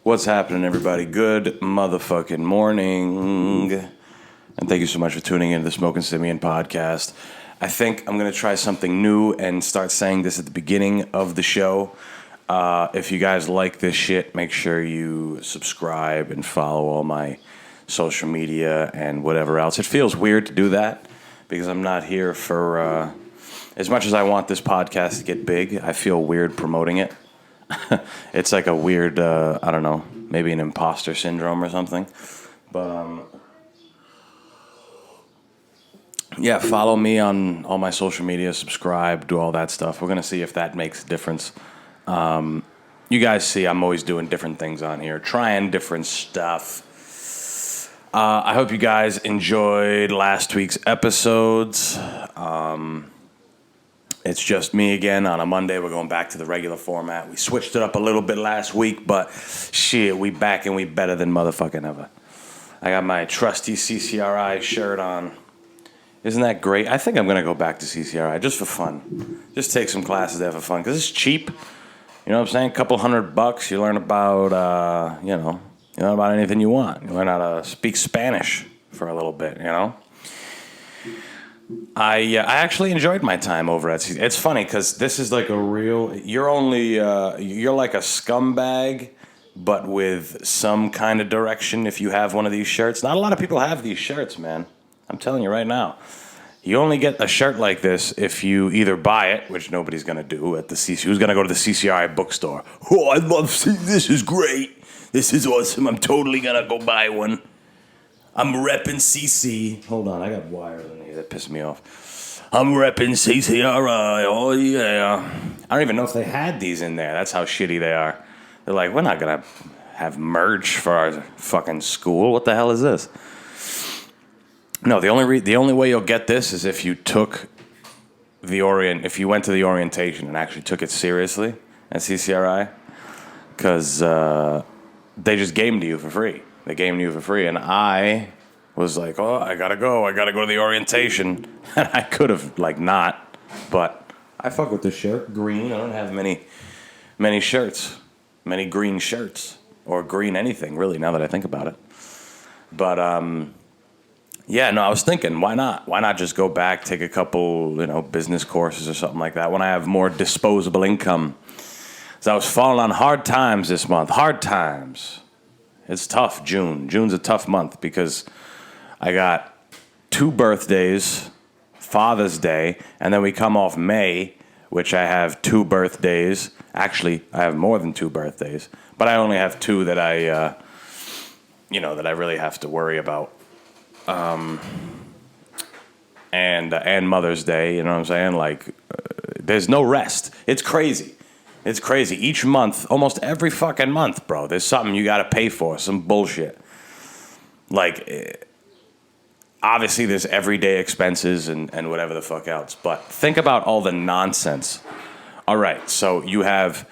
What's happening, everybody? Good motherfucking morning. And thank you so much for tuning in to the Smoking Simian podcast. I think I'm going to try something new and start saying this at the beginning of the show. If you guys like this shit, make sure you subscribe and follow all my social media and whatever else. It feels weird to do that because I'm not here for... as much as I want this podcast to get big, I feel weird promoting it. It's like a weird, I don't know, maybe an imposter syndrome or something. But, yeah, follow me on all my social media, subscribe, do all that stuff. We're going to see if that makes a difference. You guys see I'm always doing different things on here, trying different stuff. I hope you guys enjoyed last week's episodes. It's just me again on a Monday. We're going back to the regular format. We switched it up a little bit last week, but shit, we back and we better than motherfucking ever. I got my trusty CCRI shirt on. Isn't that great? I think I'm going to go back to CCRI just for fun. Just take some classes there for fun, because it's cheap. You know what I'm saying? A couple $100. You learn about, you learn about anything you want. You learn how to speak Spanish for a little bit, you know? I actually enjoyed my time over at CCRI. It's funny, because this is like a real... You're like a scumbag, but with some kind of direction if you have one of these shirts. Not a lot of people have these shirts, man. I'm telling you right now. You only get a shirt like this if you either buy it, which nobody's going to do at the CCRI. Who's going to go to the CCRI bookstore? Oh, I love this is great. This is awesome. I'm totally going to go buy one. I'm repping CC. Hold on, I got wires in here that piss me off. I'm repping CCRI. Oh, yeah. I don't even know if they had these in there. That's how shitty they are. They're like, we're not going to have merch for our fucking school. What the hell is this? No, the only way you'll get this is if you took if you went to the orientation and actually took it seriously at CCRI, because they just gamed you for free. They gamed you for free, and I was like, oh, I gotta go to the orientation, and I could have not, but I fuck with this shirt, green. I don't have many shirts, many green shirts, or green anything really. Now that I think about it, but yeah, no, I was thinking, why not? Why not just go back, take a couple, business courses or something like that when I have more disposable income? So I was falling on hard times this month. Hard times. It's tough, June. June's a tough month because I got 2 birthdays, Father's Day, and then we come off May, which I have 2 birthdays. Actually, I have more than 2 birthdays, but I only have 2 that I really have to worry about. And Mother's Day, you know what I'm saying? There's no rest. It's crazy. It's crazy. Each month, almost every fucking month, bro, there's something you gotta pay for, some bullshit. Obviously there's everyday expenses and whatever the fuck else, but think about all the nonsense. All right, so you have,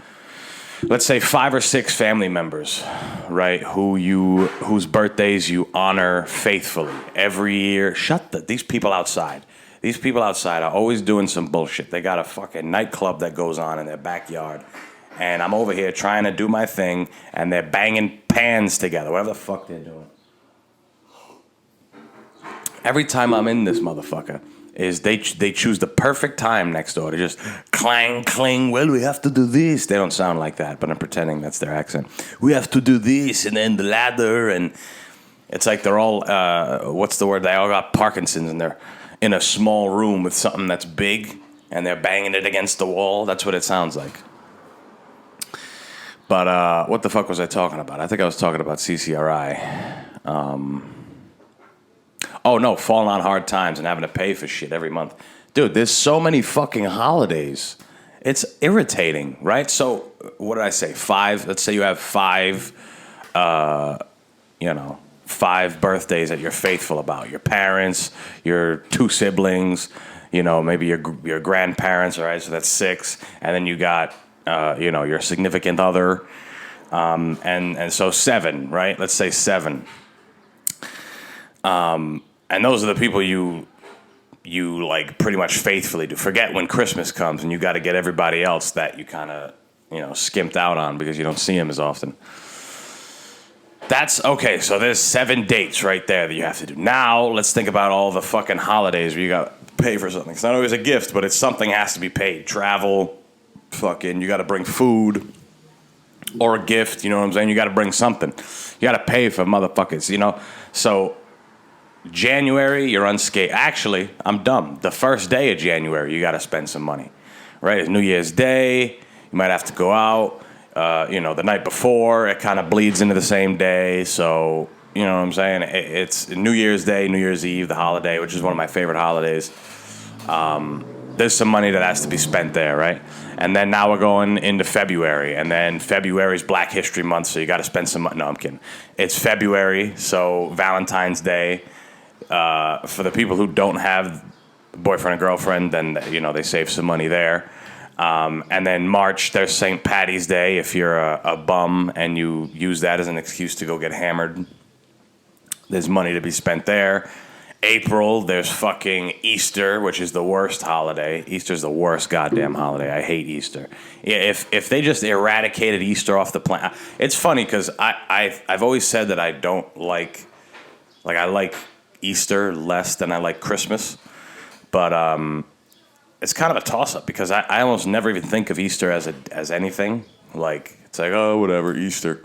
let's say 5 or 6 family members, right, whose birthdays you honor faithfully every year. These people outside. These people outside are always doing some bullshit. They got a fucking nightclub that goes on in their backyard, and I'm over here trying to do my thing, and they're banging pans together, whatever the fuck they're doing. Every time I'm in this motherfucker, is they choose the perfect time next door to just clang, cling, well, we have to do this. They don't sound like that, but I'm pretending that's their accent. We have to do this, and then the ladder, and it's like they're all, what's the word? They all got Parkinson's, and they're in a small room with something that's big, and they're banging it against the wall. That's what it sounds like. But what the fuck was I talking about? I think I was talking about CCRI. Oh, no, falling on hard times and having to pay for shit every month. Dude, there's so many fucking holidays. It's irritating, right? So, what did I say? 5, let's say you have 5, 5 birthdays that you're faithful about. Your parents, your 2 siblings, maybe your grandparents, all right? So that's 6. And then you got, your significant other. And so 7, right? Let's say 7. And those are the people you pretty much faithfully do. Forget when Christmas comes and you got to get everybody else that you kind of skimped out on because you don't see them as often. That's okay. So there's 7 dates right there that you have to do. Now let's think about all the fucking holidays where you got to pay for something. It's not always a gift, but it's something has to be paid. Travel, fucking, you got to bring food or a gift. You know what I'm saying? You got to bring something. You got to pay for motherfuckers. So January, you're unscathed. Actually, I'm dumb. The first day of January, you got to spend some money, right? It's New Year's Day. You might have to go out. The night before, it kind of bleeds into the same day. So, you know what I'm saying? It's New Year's Day, New Year's Eve, the holiday, which is one of my favorite holidays. There's some money that has to be spent there, right? And then now we're going into February. And then February's Black History Month, so you got to spend some money. No, I'm kidding. It's February, so Valentine's Day. For the people who don't have a boyfriend or girlfriend, then, they save some money there. And then March, there's St. Patty's Day if you're a bum and you use that as an excuse to go get hammered. There's money to be spent there. April, there's fucking Easter, which is the worst holiday. Easter's the worst goddamn holiday. I hate Easter. If they just eradicated Easter off the planet. It's funny because I've always said that I don't like I like Easter less than I like Christmas. But it's kind of a toss-up because I almost never even think of Easter as anything. It's like, oh, whatever, Easter.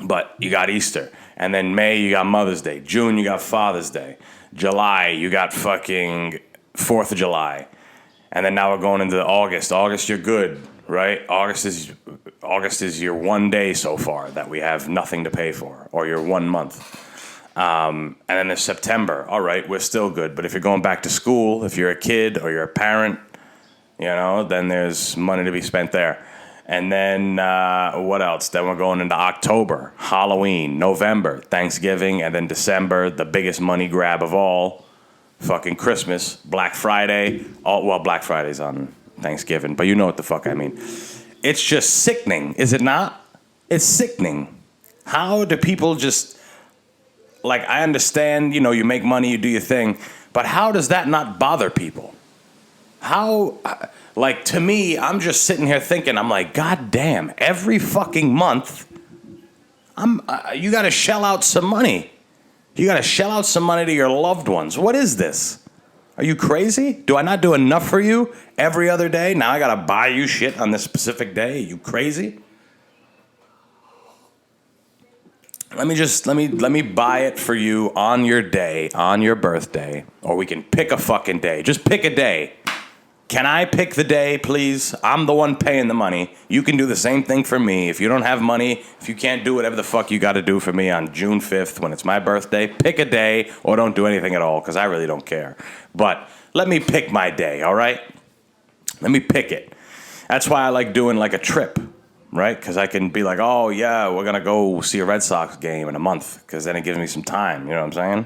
But you got Easter. And then May, you got Mother's Day. June, you got Father's Day. July, you got fucking 4th of July. And then now we're going into August. August, you're good, right? August is your 1 day so far that we have nothing to pay for, or your 1 month. And then there's September. All right, we're still good. But if you're going back to school, if you're a kid or you're a parent, then there's money to be spent there. And then what else? Then we're going into October, Halloween, November, Thanksgiving, and then December, the biggest money grab of all, fucking Christmas, Black Friday. Black Friday's on Thanksgiving, but you know what the fuck I mean. It's just sickening, is it not? It's sickening. How do people just... I understand, you make money, you do your thing, but how does that not bother people? How, to me, I'm just sitting here thinking, I'm like, God damn, every fucking month, you got to shell out some money. You got to shell out some money to your loved ones. What is this? Are you crazy? Do I not do enough for you every other day? Now I got to buy you shit on this specific day? Are you crazy? Let me buy it for you on your day, on your birthday, or we can pick a fucking day. Just pick a day. Can I pick the day, please? I'm the one paying the money. You can do the same thing for me. If you don't have money, if you can't do whatever the fuck you got to do for me on June 5th when it's my birthday, pick a day or don't do anything at all because I really don't care. But let me pick my day, all right? Let me pick it. That's why I like doing a trip. Right? Because I can be like, oh, yeah, we're going to go see a Red Sox game in a month because then it gives me some time. You know what I'm saying?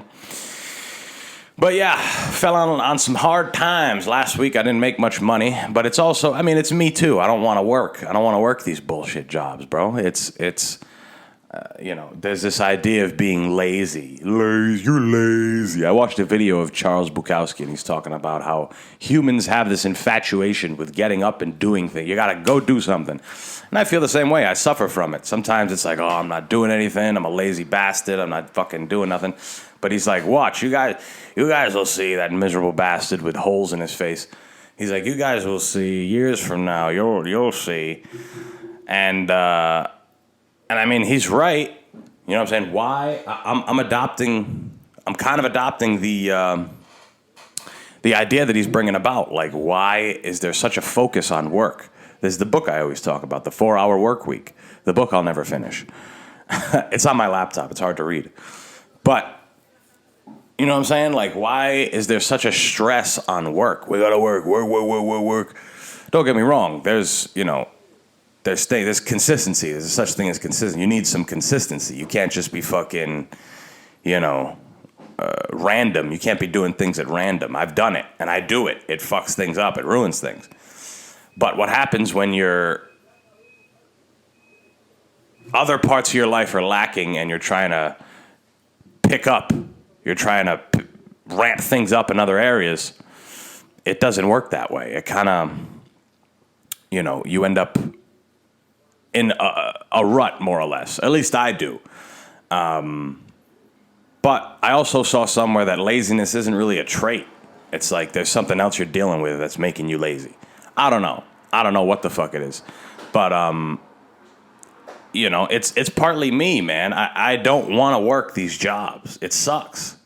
But, yeah, fell on some hard times. Last week I didn't make much money. But it's also, it's me, too. I don't want to work. I don't want to work these bullshit jobs, bro. It's there's this idea of being lazy. You're lazy. I watched a video of Charles Bukowski, and he's talking about how humans have this infatuation with getting up and doing things. You got to go do something. And I feel the same way. I suffer from it. Sometimes it's like, oh, I'm not doing anything. I'm a lazy bastard. I'm not fucking doing nothing. But he's like, watch, you guys will see that miserable bastard with holes in his face. He's like, you guys will see years from now. You'll see. And he's right. You know what I'm saying? Why? I'm kind of adopting the idea that he's bringing about. Why is there such a focus on work? There's the book I always talk about, the 4-Hour Work Week. The book I'll never finish. It's on my laptop. It's hard to read. But, you know what I'm saying? Why is there such a stress on work? We got to work. Don't get me wrong. There's consistency. There's such thing as consistency. You need some consistency. You can't just be fucking, random. You can't be doing things at random. I've done it, and I do it. It fucks things up. It ruins things. But what happens when other parts of your life are lacking and you're trying to pick up, you're trying to ramp things up in other areas, it doesn't work that way. It kind of... you end up in a rut, more or less. At least I do. But I also saw somewhere that laziness isn't really a trait. It's like there's something else you're dealing with that's making you lazy. I don't know. I don't know what the fuck it is. But, it's partly me, man. I don't want to work these jobs. It sucks.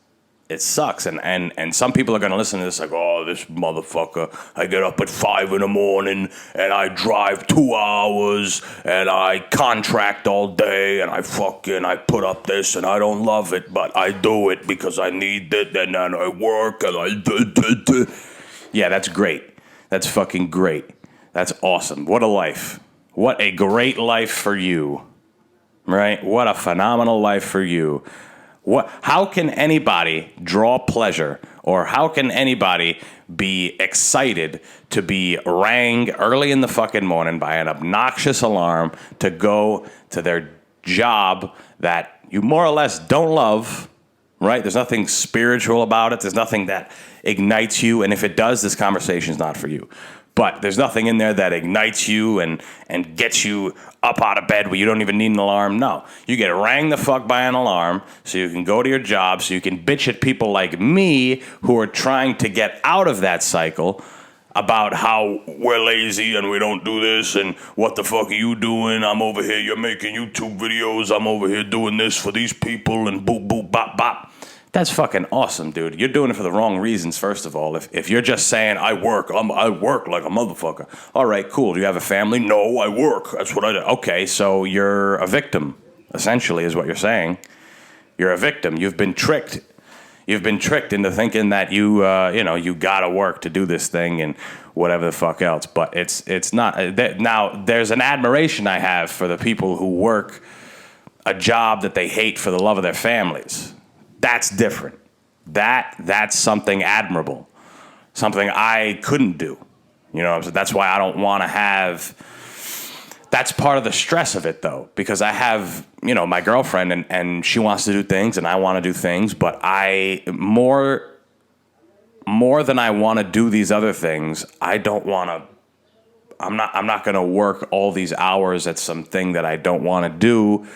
It sucks. And some people are going to listen to this like, oh, this motherfucker. I get up at 5 a.m. and I drive 2 hours and I contract all day and I put up this and I don't love it, but I do it because I need it and then I work and I... Yeah, that's great. That's fucking great. That's awesome. What a life. What a great life for you. Right? What a phenomenal life for you. How can anybody draw pleasure, or how can anybody be excited to be rang early in the fucking morning by an obnoxious alarm to go to their job that you more or less don't love, right? There's nothing spiritual about it. There's nothing that ignites you. And if it does, this conversation is not for you. But there's nothing in there that ignites you and gets you up out of bed where you don't even need an alarm. No. You get rang the fuck by an alarm so you can go to your job, so you can bitch at people like me who are trying to get out of that cycle about how we're lazy and we don't do this and what the fuck are you doing? I'm over here, you're making YouTube videos. I'm over here doing this for these people and boop, boop, bop, bop. That's fucking awesome, dude. You're doing it for the wrong reasons, first of all. If you're just saying, I work like a motherfucker. All right, cool. Do you have a family? No, I work. That's what I do. Okay, so you're a victim, essentially, is what you're saying. You're a victim. You've been tricked. You've been tricked into thinking that you gotta work to do this thing and whatever the fuck else. But it's not. Now, there's an admiration I have for the people who work a job that they hate for the love of their families. That's different. That's something admirable, something I couldn't do. That's why I don't want to have. That's part of the stress of it, though, because I have my girlfriend and she wants to do things and I want to do things, but I more than I want to do these other things, I don't want to. I'm not going to work all these hours at something that I don't want to do,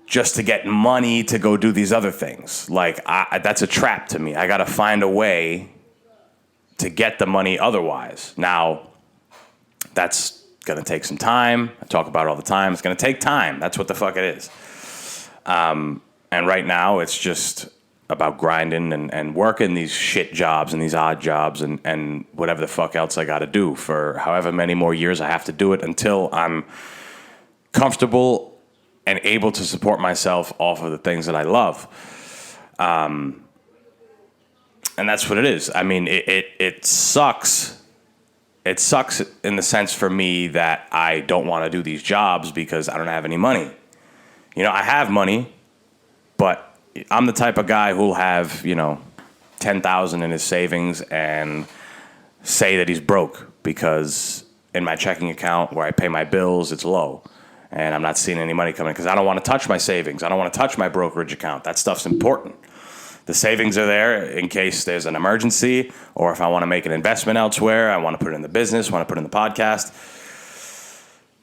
just to get money to go do these other things. Like, that's a trap to me. I got to find a way to get the money otherwise. Now, that's going to take some time. I talk about it all the time. It's going to take time. That's what the fuck it is. And right now, it's just about grinding and working these shit jobs and these odd jobs and whatever the fuck else I got to do for however many more years I have to do it until I'm comfortable and able to support myself off of the things that I love. And that's what it is. I mean, it sucks. It sucks in the sense for me that I don't want to do these jobs because I don't have any money. I have money, but I'm the type of guy who'll have, $10,000 in his savings and say that he's broke because in my checking account where I pay my bills, it's low. And I'm not seeing any money coming because I don't want to touch my savings. I don't want to touch my brokerage account. That stuff's important. The savings are there in case there's an emergency or if I want to make an investment elsewhere. I want to put it in the business, want to put it in the podcast.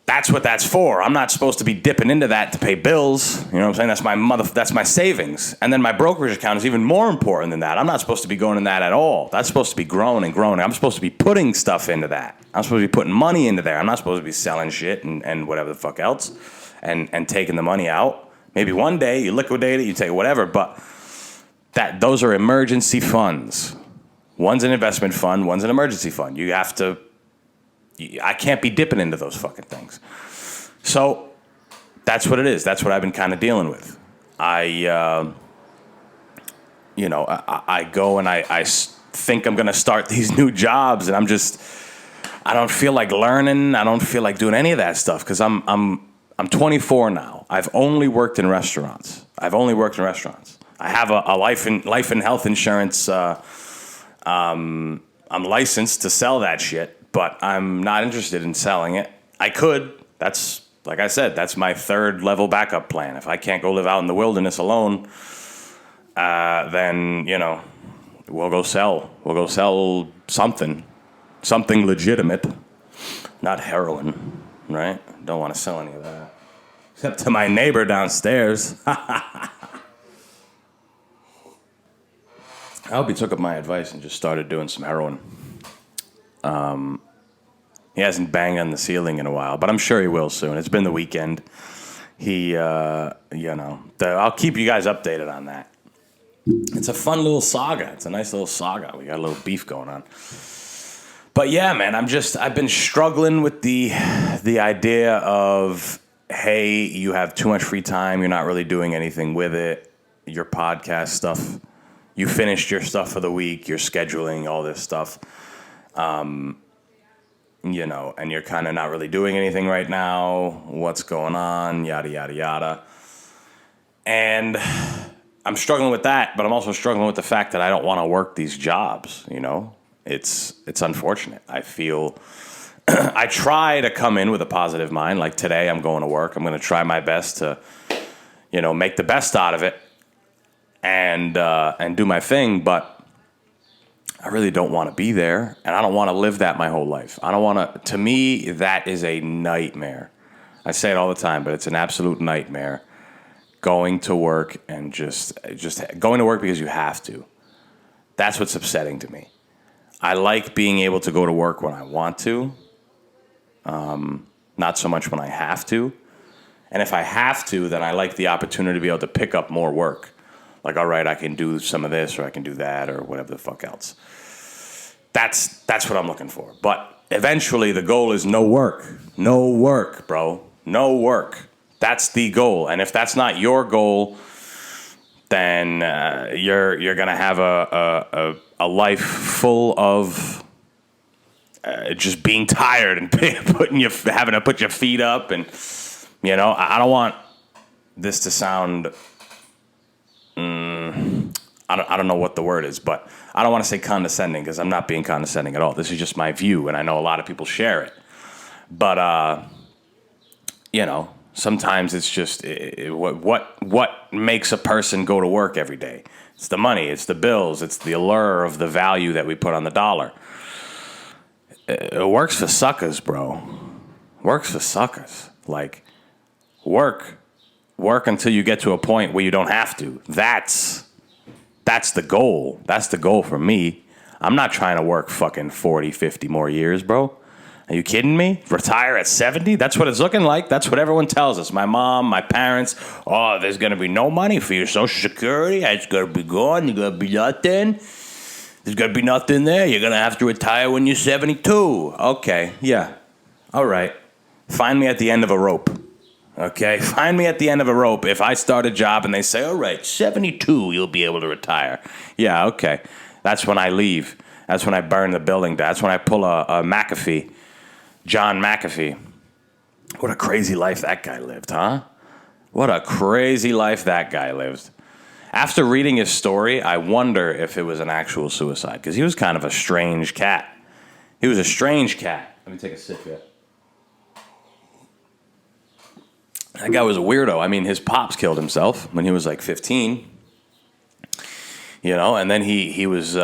That's what that's for. I'm not supposed to be dipping into that to pay bills. You know what I'm saying? That's my savings. And then my brokerage account is even more important than that. I'm not supposed to be going in that at all. That's supposed to be growing and growing. I'm supposed to be putting stuff into that. I'm supposed to be putting money into there. I'm not supposed to be selling shit and whatever the fuck else and taking the money out. Maybe one day you liquidate it, you take whatever, but those are emergency funds. One's an investment fund, one's an emergency fund. I can't be dipping into those fucking things. So that's what it is. That's what I've been kind of dealing with. I go and I think I'm going to start these new jobs, and I don't feel like learning. I don't feel like doing any of that stuff because I'm 24 now. I've only worked in restaurants. I have a life and health insurance. I'm licensed to sell that shit. But I'm not interested in selling it. I could. That's, like I said, that's my third level backup plan. If I can't go live out in the wilderness alone, then, we'll go sell. We'll go sell something legitimate. Not heroin, right? Don't want to sell any of that. Except to my neighbor downstairs. I hope he took up my advice and just started doing some heroin. He hasn't banged on the ceiling in a while, but I'm sure he will soon. It's been the weekend. I'll keep you guys updated on that. It's a fun little saga. It's a nice little saga. We got a little beef going on. But yeah, man, I've been struggling with the idea of, hey, you have too much free time. You're not really doing anything with it. Your podcast stuff, you finished your stuff for the week. You're scheduling all this stuff. And you're kind of not really doing anything right now. What's going on? Yada, yada, yada. And I'm struggling with that, but I'm also struggling with the fact that I don't want to work these jobs, It's unfortunate. I feel I try to come in with a positive mind. Like today, I'm going to work. I'm going to try my best to, make the best out of it and do my thing. But I really don't want to be there, and I don't want to live that my whole life. I don't want to. To me, that is a nightmare. I say it all the time, but it's an absolute nightmare. Going to work and just going to work because you have to. That's what's upsetting to me. I like being able to go to work when I want to, not so much when I have to. And if I have to, then I like the opportunity to be able to pick up more work. Like, all right, I can do some of this or I can do that or whatever the fuck else. That's what I'm looking for. But eventually the goal is no work. No work, bro. No work. That's the goal. And if that's not your goal, then you're going to have a life full of just being tired and having to put your feet up. And, I don't want this to sound... I don't know what the word is, but I don't want to say condescending because I'm not being condescending at all. This is just my view, and I know a lot of people share it. But, sometimes it's just what makes a person go to work every day. It's the money, it's the bills, it's the allure of the value that we put on the dollar. It works for suckers, bro. Works for suckers. Like, work until you get to a point where you don't have to. That's the goal. That's the goal for me. I'm not trying to work fucking 40, 50 more years, bro. Are you kidding me? Retire at 70? That's what it's looking like. That's what everyone tells us. My mom, my parents. Oh, there's going to be no money for your Social Security. It's going to be gone. You're going to be nothing. There's going to be nothing there. You're going to have to retire when you're 72. Okay, yeah. All right. Find me at the end of a rope. Okay? Find me at the end of a rope. If I start a job and they say, all right, 72, you'll be able to retire. Yeah, okay. That's when I leave. That's when I burn the building down. That's when I pull a McAfee. John McAfee. What a crazy life that guy lived, huh? What a crazy life that guy lived. After reading his story, I wonder if it was an actual suicide, because he was kind of a strange cat. He was a strange cat. Let me take a sip here. That guy was a weirdo. I mean, his pops killed himself when he was like 15. And then he was...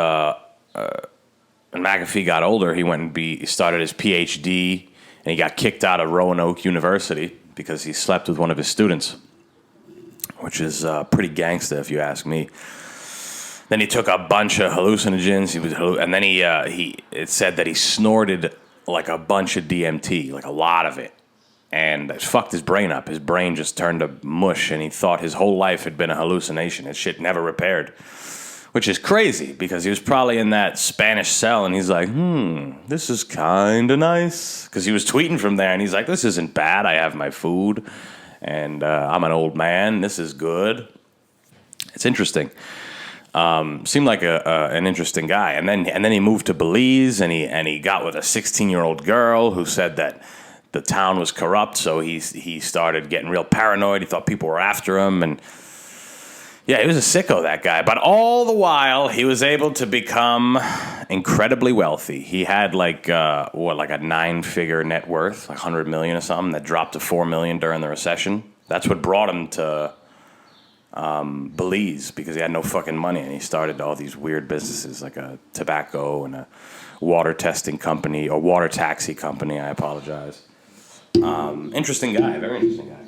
When McAfee got older, he went and he started his PhD, and he got kicked out of Roanoke University because he slept with one of his students, which is pretty gangsta if you ask me. Then he took a bunch of hallucinogens. And then it said that he snorted like a bunch of DMT, like a lot of it, and it fucked his brain up. His brain just turned to mush, and he thought his whole life had been a hallucination. His shit never repaired. Which is crazy, because he was probably in that Spanish cell, and he's like, this is kind of nice. Because he was tweeting from there, and he's like, this isn't bad. I have my food, and I'm an old man. This is good. It's interesting. Seemed like an interesting guy. And then he moved to Belize, and he got with a 16-year-old girl who said that the town was corrupt, so he started getting real paranoid. He thought people were after him, and... yeah, he was a sicko, that guy. But all the while, he was able to become incredibly wealthy. He had like a 9-figure net worth, like $100 million or something, that dropped to $4 million during the recession. That's what brought him to Belize because he had no fucking money, and he started all these weird businesses like a tobacco and a water testing company or water taxi company. I apologize. Interesting guy, very interesting guy.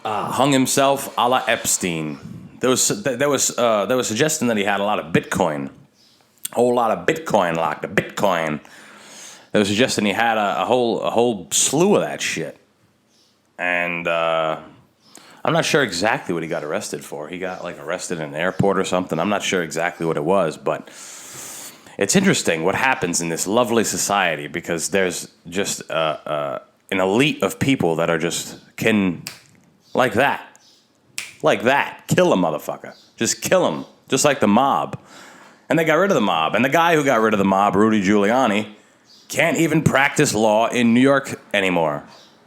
Hung himself a la Epstein. There was suggesting that he had a lot of Bitcoin, a whole lot of Bitcoin locked up. Bitcoin. They were suggesting he had a whole slew of that shit, and I'm not sure exactly what he got arrested for. He got like arrested in an airport or something. I'm not sure exactly what it was, but it's interesting what happens in this lovely society because there's just an elite of people that are just can. Like that. Kill a motherfucker. Just kill him. Just like the mob. And they got rid of the mob. And the guy who got rid of the mob, Rudy Giuliani, can't even practice law in New York anymore.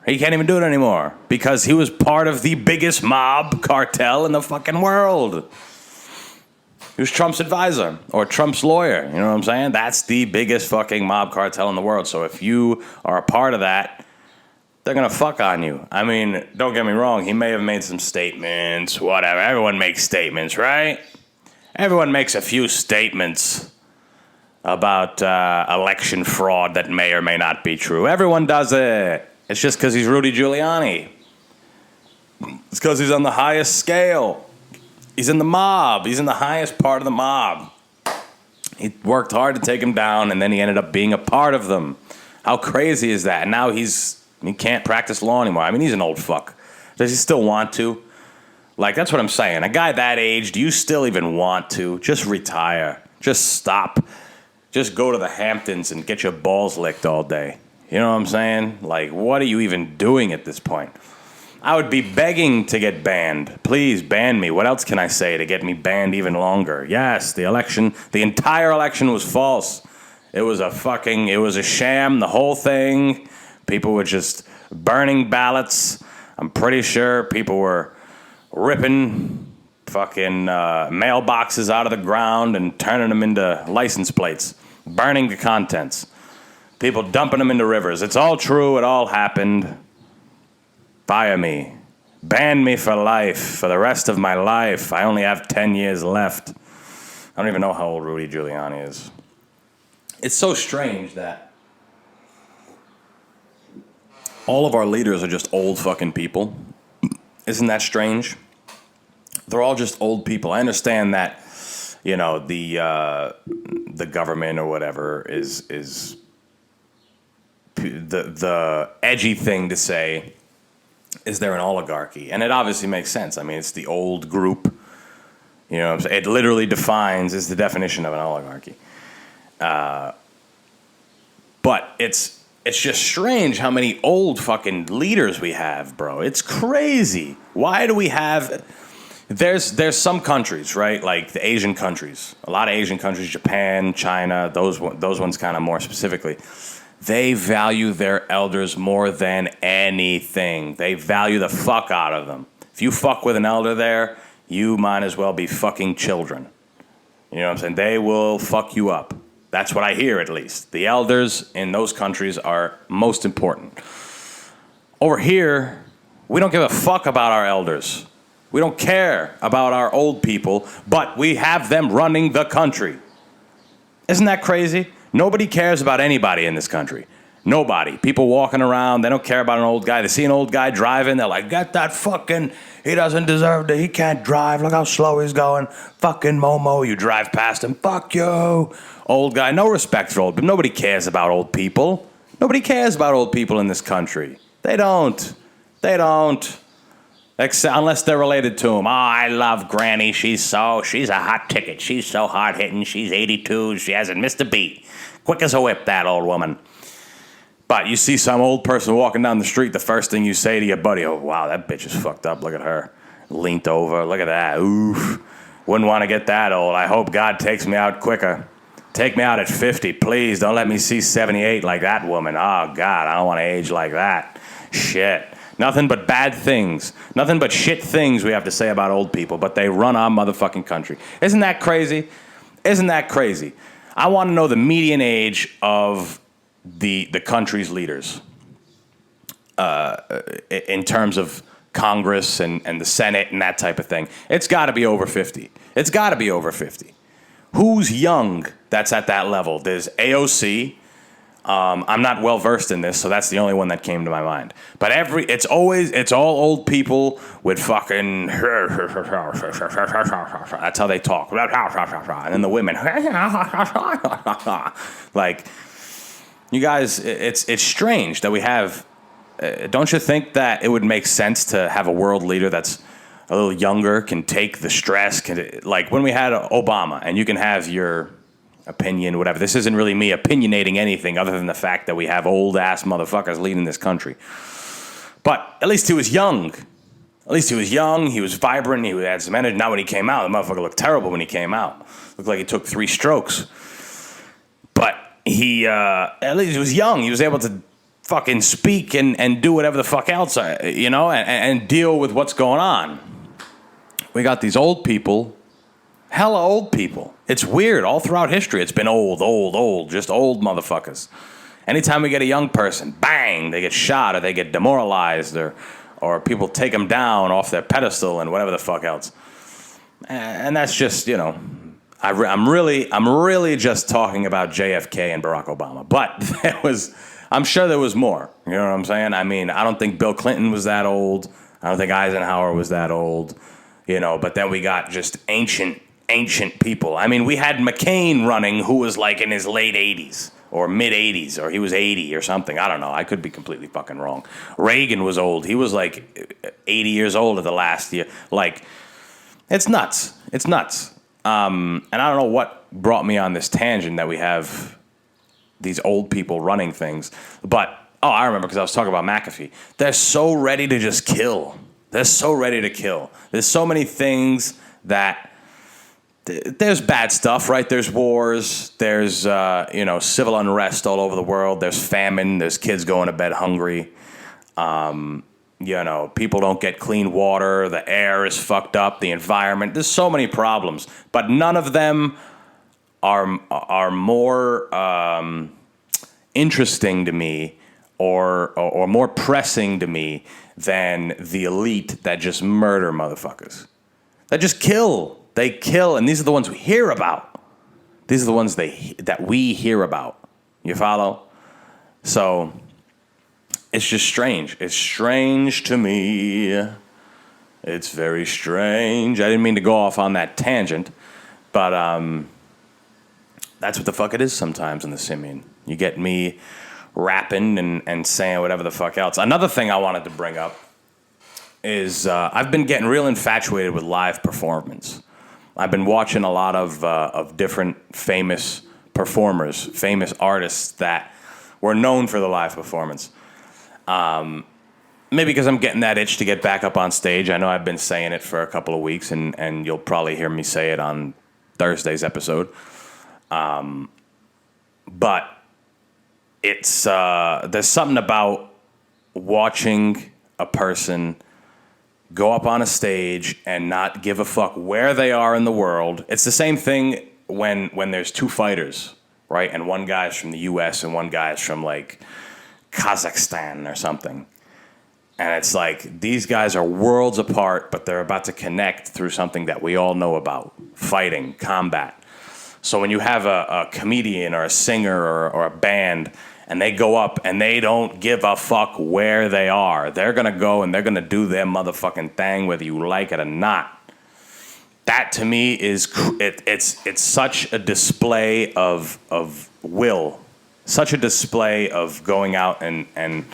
He can't even do it anymore. Because he was part of the biggest mob cartel in the fucking world. He was Trump's advisor. Or Trump's lawyer. You know what I'm saying? That's the biggest fucking mob cartel in the world. So if you are a part of that, they're going to fuck on you. I mean, don't get me wrong. He may have made some statements, whatever. Everyone makes statements, right? Everyone makes a few statements about election fraud that may or may not be true. Everyone does it. It's just because he's Rudy Giuliani. It's because he's on the highest scale. He's in the mob. He's in the highest part of the mob. He worked hard to take him down, and then he ended up being a part of them. How crazy is that? And now he can't practice law anymore. I mean, he's an old fuck. Does he still want to? Like, that's what I'm saying. A guy that age, do you still even want to? Just retire. Just stop. Just go to the Hamptons and get your balls licked all day. You know what I'm saying? Like, what are you even doing at this point? I would be begging to get banned. Please ban me. What else can I say to get me banned even longer? Yes, the entire election was false. It was a sham, the whole thing. People were just burning ballots. I'm pretty sure people were ripping fucking mailboxes out of the ground and turning them into license plates, burning the contents, people dumping them into rivers. It's all true. It all happened. Fire me. Ban me for life, for the rest of my life. I only have 10 years left. I don't even know how old Rudy Giuliani is. It's so strange that all of our leaders are just old fucking people. Isn't that strange? They're all just old people. I understand that, you know, the government or whatever is the edgy thing to say is they're an oligarchy. And it obviously makes sense. I mean, it's the old group. You know what I'm saying? It literally is the definition of an oligarchy. But it's just strange how many old fucking leaders we have, bro. It's crazy. Why do we have... There's some countries, right? Like the Asian countries. A lot of Asian countries, Japan, China, those ones kind of more specifically. They value their elders more than anything. They value the fuck out of them. If you fuck with an elder there, you might as well be fucking children. You know what I'm saying? They will fuck you up. That's what I hear, at least. The elders in those countries are most important. Over here, we don't give a fuck about our elders. We don't care about our old people, but we have them running the country. Isn't that crazy? Nobody cares about anybody in this country. Nobody. People walking around, they don't care about an old guy. They see an old guy driving, they're like, get that fucking, he doesn't deserve to, he can't drive, look how slow he's going. Fucking Momo, you drive past him, fuck you. Old guy, no respect for old people. Nobody cares about old people. Nobody cares about old people in this country. They don't. Unless they're related to him. Oh, I love Granny. She's a hot ticket. She's so hard-hitting. She's 82. She hasn't missed a beat. Quick as a whip, that old woman. But you see some old person walking down the street, the first thing you say to your buddy, oh, wow, that bitch is fucked up. Look at her. Leant over. Look at that. Oof. Wouldn't want to get that old. I hope God takes me out quicker. Take me out at 50, please. Don't let me see 78 like that woman. Oh, God, I don't want to age like that. Shit. Nothing but bad things. Nothing but shit things we have to say about old people, but they run our motherfucking country. Isn't that crazy? Isn't that crazy? I want to know the median age of the country's leaders in terms of Congress and the Senate and that type of thing. It's got to be over 50. It's got to be over 50. Who's young that's at that level? There's AOC. I'm not well versed in this, so that's the only one that came to my mind. But it's all old people with fucking that's how they talk. And then the women like, you guys, it's strange that we have. Don't you think that it would make sense to have a world leader that's a little younger, can take the stress, like when we had Obama, and you can have your opinion, whatever. This isn't really me opinionating anything other than the fact that we have old-ass motherfuckers leading this country. But at least he was young. At least he was young, he was vibrant, he had some energy. Now when he came out, the motherfucker looked terrible when he came out. Looked like he took 3 strokes. But he, at least he was young. He was able to fucking speak and do whatever the fuck else, and deal with what's going on. We got these old people, hella old people. It's weird. All throughout history, it's been old, just old motherfuckers. Anytime we get a young person, bang, they get shot or they get demoralized or people take them down off their pedestal and whatever the fuck else. And that's just, I'm really just talking about JFK and Barack Obama. But I'm sure there was more. You know what I'm saying? I mean, I don't think Bill Clinton was that old. I don't think Eisenhower was that old. But then we got just ancient people. I mean, we had McCain running, who was like in his late 80s or mid 80s, or he was 80 or something. I don't know. I could be completely fucking wrong. Reagan was old. He was like 80 years old at the last year. Like, it's nuts. It's nuts. And I don't know what brought me on this tangent that we have these old people running things. But, I remember because I was talking about McAfee. They're so ready to just kill. They're so ready to kill. There's so many things that... There's bad stuff, right? There's wars. There's, civil unrest all over the world. There's famine. There's kids going to bed hungry. People don't get clean water. The air is fucked up. The environment. There's so many problems. But none of them are more interesting to me or more pressing to me than the elite that just murder motherfuckers. That just kill. They kill, and these are the ones we hear about. These are the ones that we hear about. You follow? So, it's just strange. It's strange to me. It's very strange. I didn't mean to go off on that tangent, but that's what the fuck it is sometimes in the Simian. You get me rapping and saying whatever the fuck else. Another thing I wanted to bring up is I've been getting real infatuated with live performance. I've been watching a lot of different famous performers, famous artists that were known for the live performance. Maybe because I'm getting that itch to get back up on stage. I know I've been saying it for a couple of weeks, and you'll probably hear me say it on Thursday's episode. But it's there's something about watching a person go up on a stage and not give a fuck where they are in the world. It's the same thing when there's 2 fighters, right? And one guy's from the U.S. and one guy's from, like, Kazakhstan or something. And it's like, these guys are worlds apart, but they're about to connect through something that we all know about, fighting, combat. So when you have a comedian or a singer or a band, and they go up and they don't give a fuck where they are. They're going to go and they're going to do their motherfucking thing whether you like it or not. That to me is, it's such a display of will. Such a display of going out and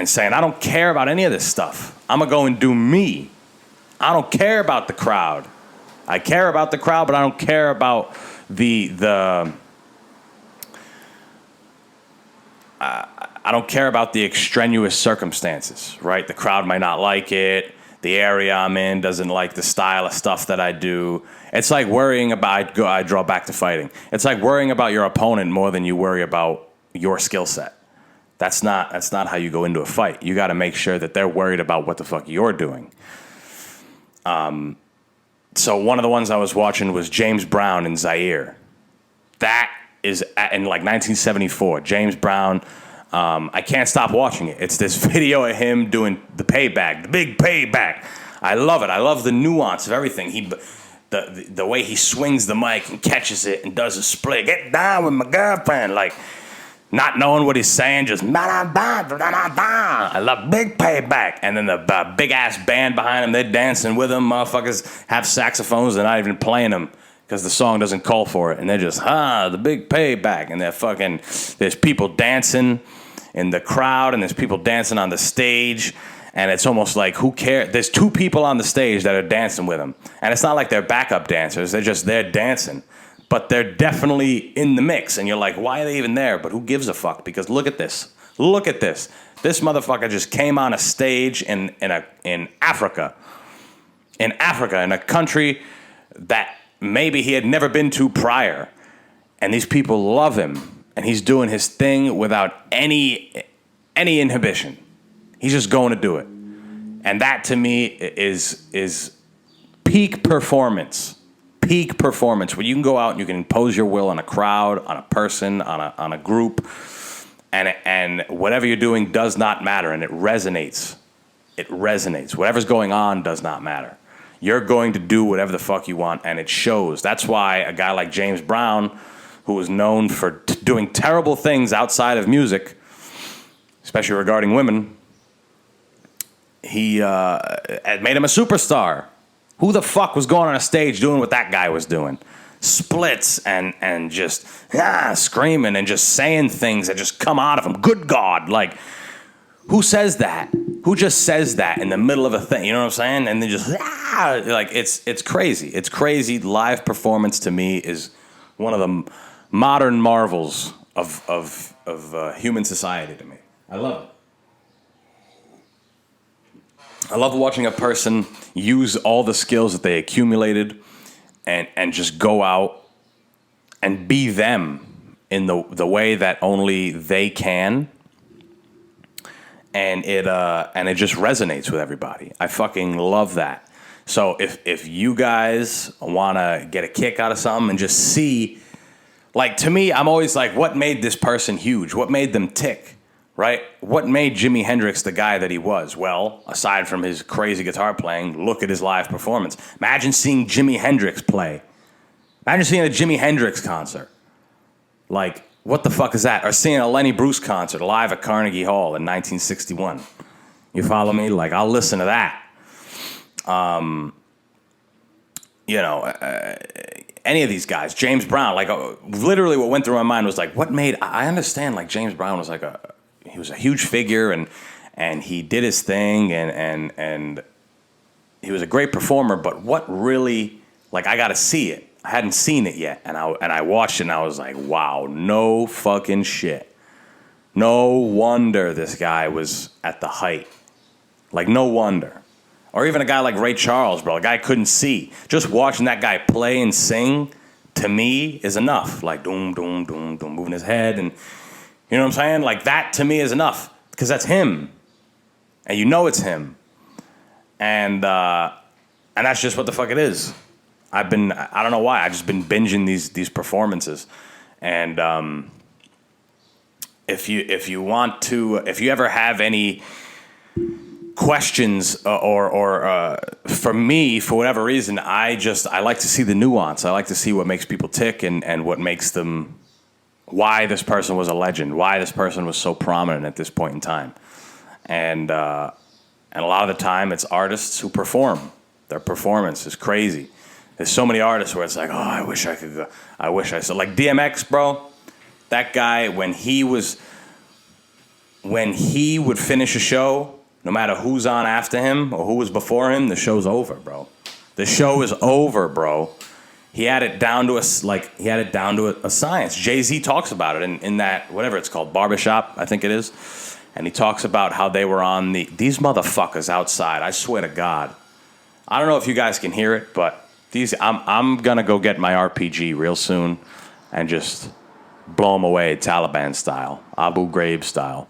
saying, I don't care about any of this stuff. I'm going to go and do me. I don't care about the crowd. I care about the crowd, but I don't care about I don't care about the extraneous circumstances, right? The crowd might not like it. The area I'm in doesn't like the style of stuff that I do. It's like worrying about, I draw back to fighting. It's like worrying about your opponent more than you worry about your skill set. That's not how you go into a fight. You got to make sure that they're worried about what the fuck you're doing. So one of the ones I was watching was James Brown in Zaire. That is in like 1974. James Brown I can't stop watching it. It's this video of him doing the payback, the big payback. I love it. I love the nuance of everything. The way he swings the mic and catches it and does a split. Get down with my girlfriend. Like, not knowing what he's saying, just I love big payback. And then the big ass band behind him, they're dancing with him. Motherfuckers have saxophones, they're not even playing them because the song doesn't call for it. And they're just, the big payback. And there's people dancing in the crowd, and there's people dancing on the stage. And it's almost like, who cares? There's two people on the stage that are dancing with him. And it's not like they're backup dancers. They're just there dancing. But they're definitely in the mix. And you're like, why are they even there? But who gives a fuck? Because look at this. Look at this. This motherfucker just came on a stage in Africa. In Africa, in a country that maybe he had never been to prior. And these people love him. And he's doing his thing without any inhibition. He's just going to do it. And that, to me, is peak performance. Peak performance, where you can go out and you can impose your will on a crowd, on a person, on a group, and whatever you're doing does not matter, and it resonates. It resonates. Whatever's going on does not matter. You're going to do whatever the fuck you want, and it shows. That's why a guy like James Brown, who was known for doing terrible things outside of music, especially regarding women, he made him a superstar. Who the fuck was going on a stage doing what that guy was doing? Splits and just screaming and just saying things that just come out of him. Good God. Like, who says that? Who just says that in the middle of a thing? You know what I'm saying? And then just, like, it's crazy. It's crazy. Live performance, to me, is one of the modern marvels of human society to me. I love it. I love watching a person use all the skills that they accumulated and just go out and be them in the way that only they can. And it just resonates with everybody. I fucking love that. So if you guys want to get a kick out of something and just see, like, to me, I'm always like, what made this person huge? What made them tick? Right? What made Jimi Hendrix the guy that he was? Well, aside from his crazy guitar playing, look at his live performance. Imagine seeing Jimi Hendrix play. Imagine seeing a Jimi Hendrix concert. Like, what the fuck is that? Or seeing a Lenny Bruce concert live at Carnegie Hall in 1961. You follow me? Like, I'll listen to that. Any of these guys. James Brown. Like, literally what went through my mind was like, what made... I understand, like, James Brown was like he was a huge figure, and he did his thing, and he was a great performer. But what really, like, I got to see it. I hadn't seen it yet, and I watched it, and I was like, wow, no fucking shit. No wonder this guy was at the height. Like, no wonder. Or even a guy like Ray Charles, bro. A guy couldn't see. Just watching that guy play and sing, to me, is enough. Like, doom, doom, doom, doom, moving his head, and you know what I'm saying? Like, that to me is enough, because that's him, and you know it's him, and that's just what the fuck it is. I don't know why, I've just been binging these performances, and if you ever have any questions or for me, for whatever reason, I like to see the nuance. I like to see what makes people tick and what makes them. Why this person was a legend, why this person was so prominent at this point in time. And a lot of the time, it's artists who perform. Their performance is crazy. There's so many artists where it's like, oh, I wish I could go. I wish I saw. Like DMX, bro. That guy, when he would finish a show, no matter who's on after him or who was before him, the show's over, bro. The show is over, bro. He had it down to a science. Jay-Z talks about it in that, whatever it's called, Barbershop, I think it is. And he talks about how they were on these motherfuckers outside. I swear to God. I don't know if you guys can hear it, but I'm going to go get my RPG real soon and just blow them away Taliban style, Abu Ghraib style.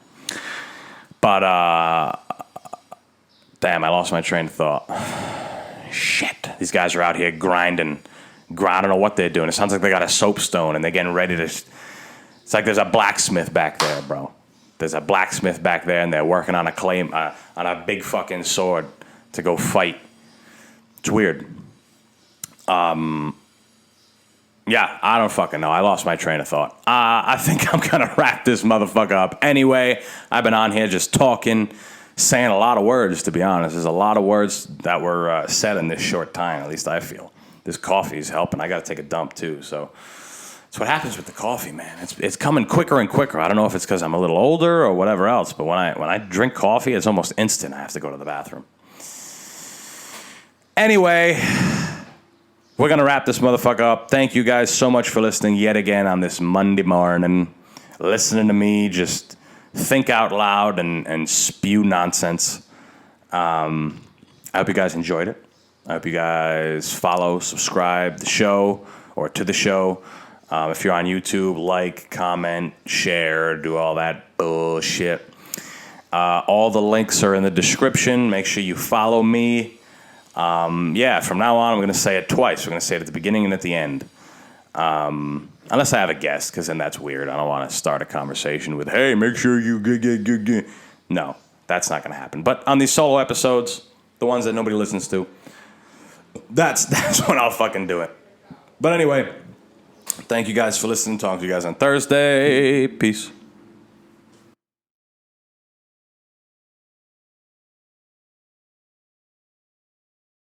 But, damn, I lost my train of thought. Shit. These guys are out here grinding. I don't know what they're doing. It sounds like they got a soapstone and they're getting ready to... It's like there's a blacksmith back there, bro. There's a blacksmith back there, and they're working on a big fucking sword to go fight. It's weird. Yeah, I don't fucking know. I lost my train of thought. I think I'm going to wrap this motherfucker up anyway. I've been on here just talking, saying a lot of words, to be honest. There's a lot of words that were said in this short time, at least I feel. This coffee's helping. I got to take a dump, too. So that's what happens with the coffee, man. It's coming quicker and quicker. I don't know if it's because I'm a little older or whatever else, but when I drink coffee, it's almost instant. I have to go to the bathroom. Anyway, we're going to wrap this motherfucker up. Thank you guys so much for listening yet again on this Monday morning. Listening to me just think out loud and spew nonsense. I hope you guys enjoyed it. I hope you guys follow, subscribe the show or to the show. If you're on YouTube, like, comment, share, do all that bullshit. All the links are in the description. Make sure you follow me. Yeah, from now on, I'm going to say it twice. We're going to say it at the beginning and at the end. Unless I have a guest, because then that's weird. I don't want to start a conversation with, hey, make sure you get. No, that's not going to happen. But on these solo episodes, the ones that nobody listens to, that's when I'll fucking do it. But anyway, thank you guys for listening. Talk to you guys on Thursday. Peace.